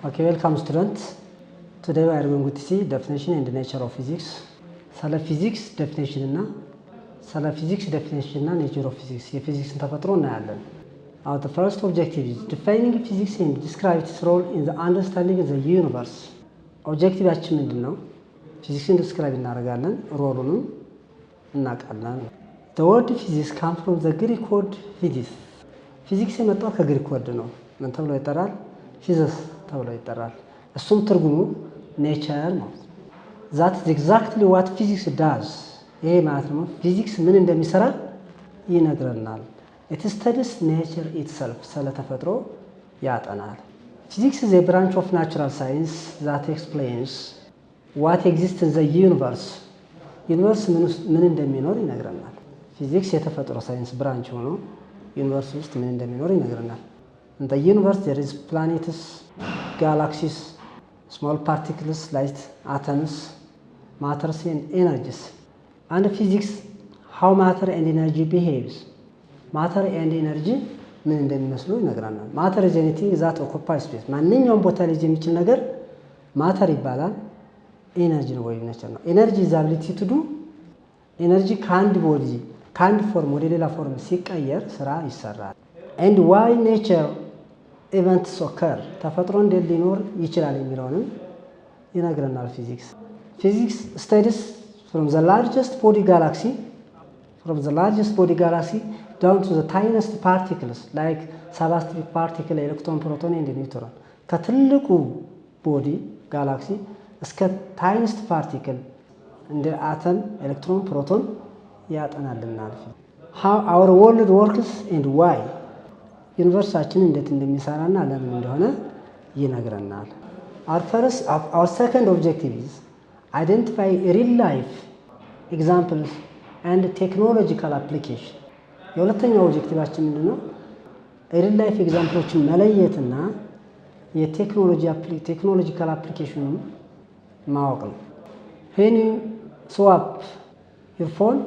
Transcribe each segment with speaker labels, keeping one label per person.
Speaker 1: Okay, welcome students. Today we are going to see definition and the nature of physics. Sala physics definition እና sala physics definition እና nature of physics የፊዚክስ ተፈጥሮ እናያለን። The first objective is defining physics and describe its role in the understanding of the universe. Objectiveያችን ምንድነው? ፊዚክስን describe እናደርጋለን፣ ሮሉንም እናውቃለን። The word physics comes from the Greek word physis. ፊዚክስ የመጣው ከግሪክ ወርድ ነው። ምን ተብሎ ይጠራል? ፊዚክስ ተብሎ ይጠራል። እሱም ትርጉሙ ኔቸር ነው። That is exactly what physics does. ይሄ ማለት ነው ፊዚክስ ምን እንደሚሰራ ይነግረናል። It studies nature itself. ስለ ተፈጥሮ ያጠናል። Physics is a branch of natural science that explains what exists in the universe. ዩኒቨርስ ምን እንደሚኖር ይነግረናል። ፊዚክስ የተፈጥሮ ሳይንስ ብራንች ሆኖ ዩኒቨርስ ውስጥ ምን እንደሚኖር ይነግረናል። In the universe there is planets, galaxies, small particles like atoms, matter and energies. And physics how matter and energy behaves. Matter and energy ምን እንደሚመስሉ ይነግረናል። Matter is anything that occupies space. ማንኛውም ቦታ ላይ የሚችል ነገር ማተር ይባላል። ኤነርጂ ነው ወይም ኔቸር ነው። ኤነርጂ is ability to do. ኤነርጂ ከአንድ ቦዲ ከአንድ ፎርም ወደ ሌላ ፎርም ሲቀየር ስራ ይሰራል። And why nature events occur. ተፈጥሮ እንዴት ሊኖር ይችላል የሚለውንም ይነግረናል ፊዚክስ። Physics studies from the largest body galaxy down to the tiniest particles like subatomic particle, electron, proton and neutron. ከትልቁ ቦዲ ጋላክሲ እስከ tiniest particle እንደ አተም፣ ኤሌክትሮን፣ ፕሮቶን ያጠናልናል። How our world works and why. ዩኒቨርሳችን እንዴት እንደሚሰራና ለምን እንደሆነ ይነግረናል። Our second objective is identify real life examples and technological application. የሁለተኛው ኦብጀክቲቫችን ምንድነው? real life ኤግዛምፕሎችን መለየትና የቴክኖሎጂካል አፕሊኬሽኑን ማወቅ ነው። When you swap your phone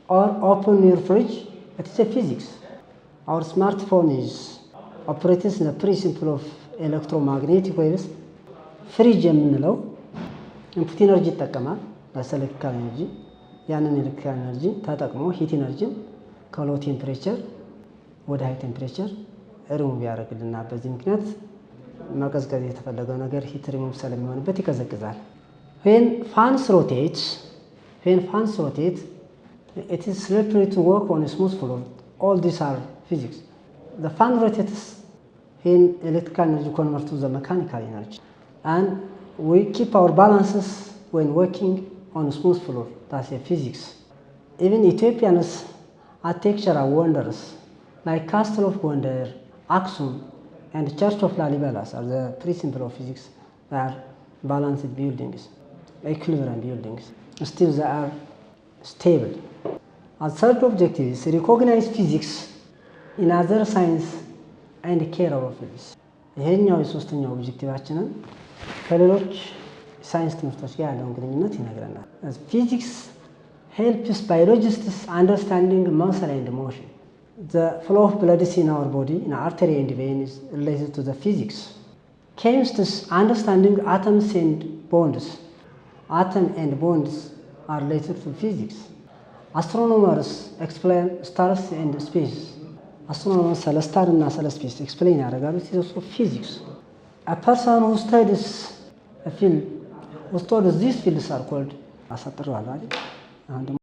Speaker 1: or open your fridge, it is a physics. Our smartphone is operates in the principle of electromagnetic waves. ፍሪጅ የምንለው ኢንፑት ኢነርጂ ይጠቀማል ለኤሌክትሪካል ኤነርጂ። ያንን ኤሌክትሪካል ኤነርጂ ተጠቅሞ ሂት ኤነርጂን ከሎ ቴምፕሬቸር ወደ ሃይ ቴምፕሬቸር ሪሙቭ ያደርግልናል። በዚህ ምክንያት መቀዝቀዝ የተፈለገው ነገር ሂት ሪሙቭ ስለሚሆንበት ይቀዘቅዛል። When fans rotate, it is slippery to work on a smooth floor. All these are physics. The fan rotates when electrical energy converts to the mechanical energy, and we keep our balances when working on a smooth floor. That's a physics. Even Ethiopians' architectural wonders like Castle of Gondar, Aksum, and Church of Lalibela are the principle of physics. They are balanced buildings, equilibrium buildings. Still they are stable. Our third objective is recognize physics in other science and care of fields. ይሄኛው የሶስተኛው ኦብጀክቲቫችንን ከሌሎች ሳይንስ ትምህርቶች ጋር ያለውን ግንኙነት ይነግረናል። Physics helps biologists understanding muscle and motion. The flow of blood in our body, in artery and vein is related to the physics. Chemists understanding atoms and bonds. Atom and bonds are related to physics. Astronomers explain stars and space. Astronomers ስለ ስታር እና ስለ ስፔስ ኤክስፕሌን ያደርጋሉ። It is also physics. A person who studies a field, these fields are called አሳጥረዋል አይደል?